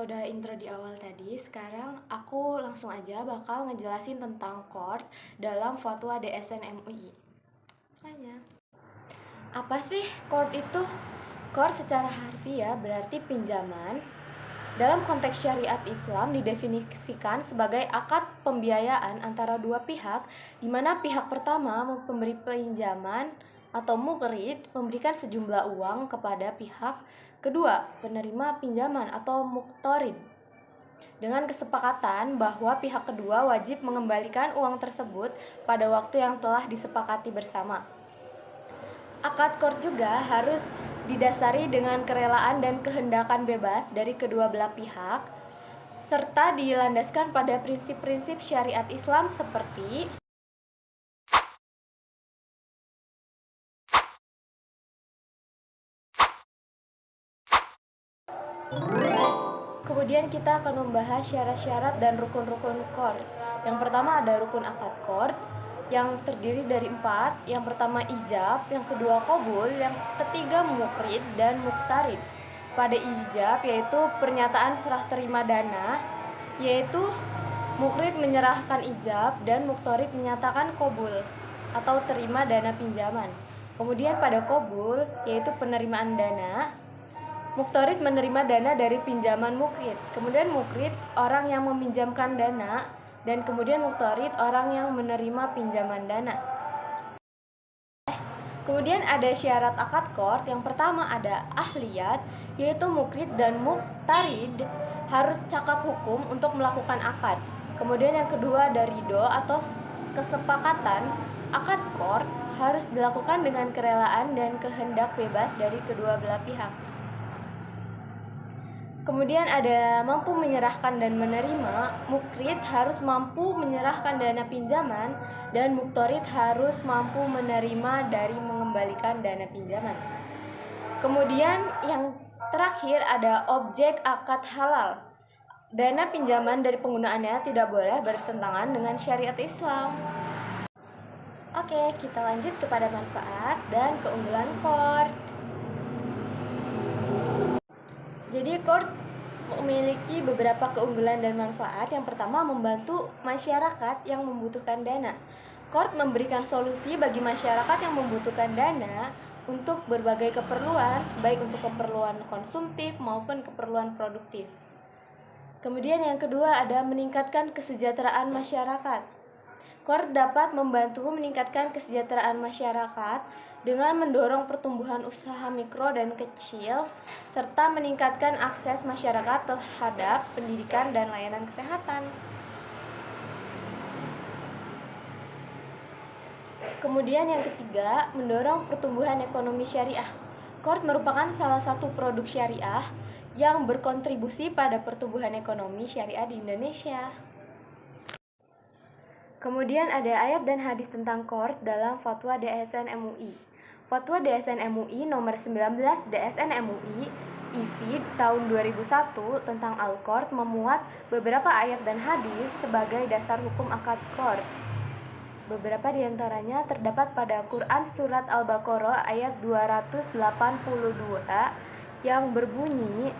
udah intro di awal tadi, sekarang aku langsung aja bakal ngejelasin tentang qord dalam fatwa DSN MUI. Makanya, apa sih qord itu? Qord secara harfiah berarti pinjaman. Dalam konteks syariat Islam didefinisikan sebagai akad pembiayaan antara dua pihak, di mana pihak pertama pemberi pinjaman atau muqrid memberikan sejumlah uang kepada pihak kedua penerima pinjaman atau muqtarid dengan kesepakatan bahwa pihak kedua wajib mengembalikan uang tersebut pada waktu yang telah disepakati bersama. Akad qord juga harus didasari dengan kerelaan dan kehendakan bebas dari kedua belah pihak, serta dilandaskan pada prinsip-prinsip syariat Islam seperti kemudian kita akan membahas syarat-syarat dan rukun-rukun qord. Yang pertama ada rukun akad qord yang terdiri dari 4. Yang pertama ijab, yang kedua qabul, yang ketiga muqrid dan muqtarid. Pada ijab yaitu pernyataan serah terima dana, yaitu muqrid menyerahkan ijab dan muqtarid menyatakan qabul atau terima dana pinjaman. Kemudian pada qabul yaitu penerimaan dana, muqtarid menerima dana dari pinjaman muqrid. Kemudian muqrid orang yang meminjamkan dana, dan kemudian muqtarid orang yang menerima pinjaman dana. Kemudian ada syarat akad qord. Yang pertama ada ahliyat, yaitu muqrid dan muqtarid harus cakap hukum untuk melakukan akad. Kemudian yang kedua ada ridho atau kesepakatan. Akad qord harus dilakukan dengan kerelaan dan kehendak bebas dari kedua belah pihak. Kemudian ada mampu menyerahkan dan menerima. Muqrid harus mampu menyerahkan dana pinjaman, dan muqtarid harus mampu menerima dari mengembalikan dana pinjaman. Kemudian yang terakhir ada objek akad halal. Dana pinjaman dari penggunaannya tidak boleh bertentangan dengan syariat Islam. Oke, kita lanjut kepada manfaat dan keunggulan qord. Jadi qord memiliki beberapa keunggulan dan manfaat. Yang pertama, membantu masyarakat yang membutuhkan dana. Qord memberikan solusi bagi masyarakat yang membutuhkan dana untuk berbagai keperluan, baik untuk keperluan konsumtif maupun keperluan produktif. Kemudian yang kedua ada meningkatkan kesejahteraan masyarakat. Qord dapat membantu meningkatkan kesejahteraan masyarakat dengan mendorong pertumbuhan usaha mikro dan kecil, serta meningkatkan akses masyarakat terhadap pendidikan dan layanan kesehatan. Kemudian yang ketiga, mendorong pertumbuhan ekonomi syariah. Qord merupakan salah satu produk syariah yang berkontribusi pada pertumbuhan ekonomi syariah di Indonesia. Kemudian ada ayat dan hadis tentang qord dalam fatwa DSN MUI. Fatwa DSN MUI nomor 19 DSN MUI IFID tahun 2001 tentang Al-Qord memuat beberapa ayat dan hadis sebagai dasar hukum akad qord. Beberapa diantaranya terdapat pada Quran Surat Al-Baqarah ayat 282 yang berbunyi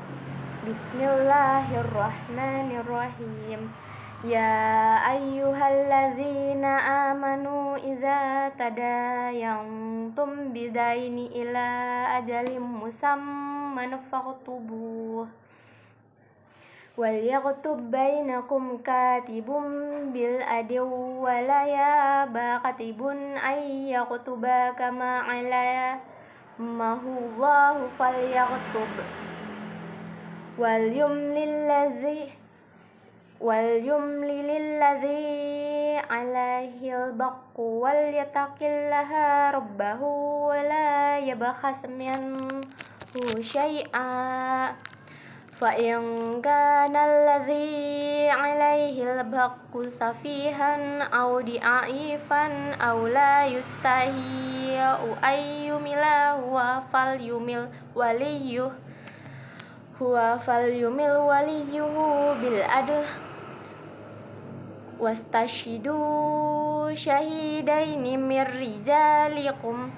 Bismillahirrahmanirrahim. Ya ayyuhallazina amanu idza tadayantum bidaini ila ajalim musamman faktubuh wal yaktub bainakum katibun bil adl wa la yaba katibun ay yaktuba kama ala mahullahu falyaktub wal yumlililladzi alaihil baqu wal yattaqillaha rabbahu wa la yabkhas minhu syai'a fa in kana alladzi alaihil baqu safihan aw di'aifan aw la yustahi'u ayyumila huwa falyumil waliyuhu bil adl wastashhidu syahidaini mir rijalikum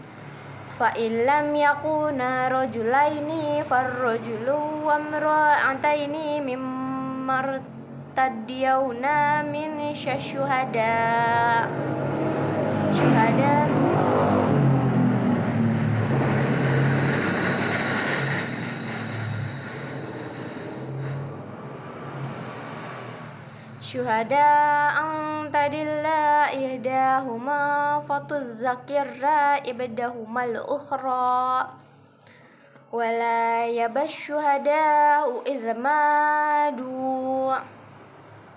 fa illam yakuna rajulaini farrajulu wa imra'ataini mimman martadiyuna min syuhada. Syuhada ang tadilla ihdahuma fatuzakirra ibdahumal ukhra wala yabashuhada'u izmadu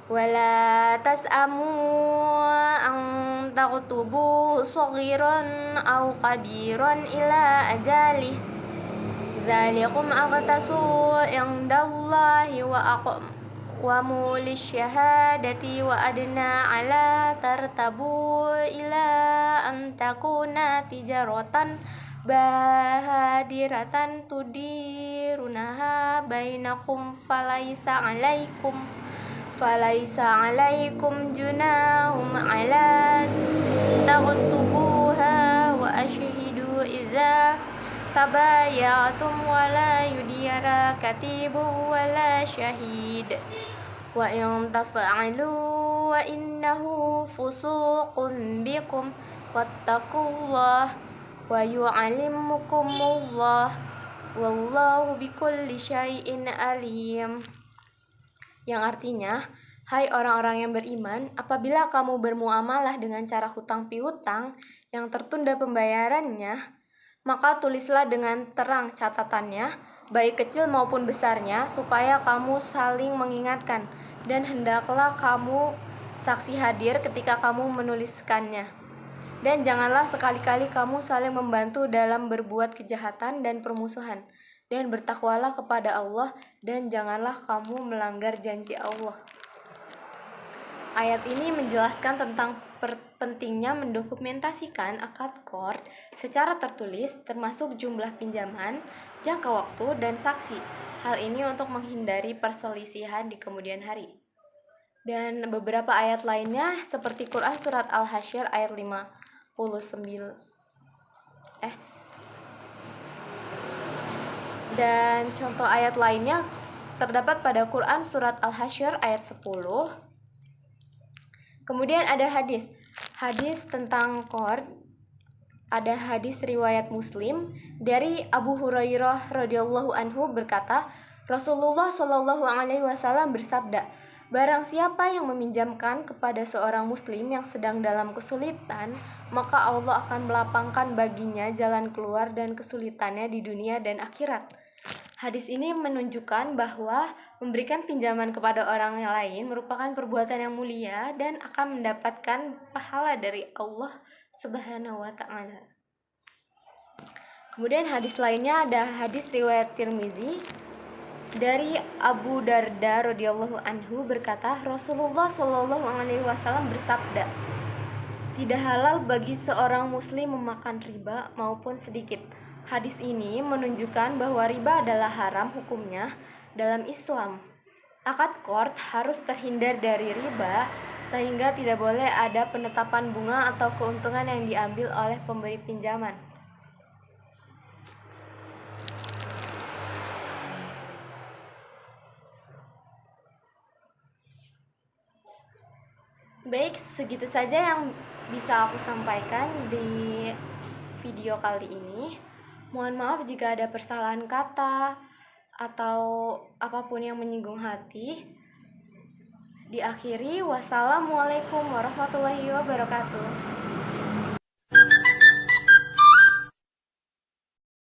wala tas'amu an taktubu saghiran aw kabiran ila ajalih dzalikum aqtasu indallahi wa mulis syahadati wa adna ala tartabu ila an takuna tijaratan bahadiratan tudirunaha bainakum falaisa alaikum junahum ala taktubuha wa ashhidu idza tabayatum wala yudiyara katibu wala syahid wa in taf'alu wa innahu fusuqun bikum wattaqullah wa yu'allimukumullah wallahu bikulli syai'in alim. Yang artinya, hai orang-orang yang beriman, apabila kamu bermuamalah dengan cara hutang piutang yang tertunda pembayarannya, maka tulislah dengan terang catatannya, baik kecil maupun besarnya, supaya kamu saling mengingatkan, dan hendaklah kamu saksi hadir ketika kamu menuliskannya. Dan janganlah sekali-kali kamu saling membantu dalam berbuat kejahatan dan permusuhan, dan bertakwalah kepada Allah, dan janganlah kamu melanggar janji Allah. Ayat ini menjelaskan tentang pentingnya mendokumentasikan akad qard secara tertulis, termasuk jumlah pinjaman, jangka waktu, dan saksi. Hal ini untuk menghindari perselisihan di kemudian hari. Dan beberapa ayat lainnya seperti Quran Surat Al-Hasyr ayat 59. Dan contoh ayat lainnya terdapat pada Quran Surat Al-Hasyr ayat 10. Kemudian ada hadis tentang qard. Ada hadis riwayat Muslim dari Abu Hurairah radhiyallahu anhu berkata, Rasulullah shallallahu alaihi wasallam bersabda, barang siapa yang meminjamkan kepada seorang muslim yang sedang dalam kesulitan, maka Allah akan melapangkan baginya jalan keluar dan kesulitannya di dunia dan akhirat. Hadis ini menunjukkan bahwa memberikan pinjaman kepada orang yang lain merupakan perbuatan yang mulia dan akan mendapatkan pahala dari Allah Subhanahu wa ta'ala. Kemudian hadis lainnya ada hadis riwayat Tirmizi dari Abu Darda radhiyallahu anhu berkata, Rasulullah shallallahu alaihi wasallam bersabda, tidak halal bagi seorang muslim memakan riba maupun sedikit. Hadis ini menunjukkan bahwa riba adalah haram hukumnya dalam Islam. Akad qard harus terhindar dari riba sehingga tidak boleh ada penetapan bunga atau keuntungan yang diambil oleh pemberi pinjaman. Baik, segitu saja yang bisa aku sampaikan di video kali ini. Mohon maaf jika ada persalahan kata atau apapun yang menyinggung hati. Diakhiri, wassalamualaikum warahmatullahi wabarakatuh.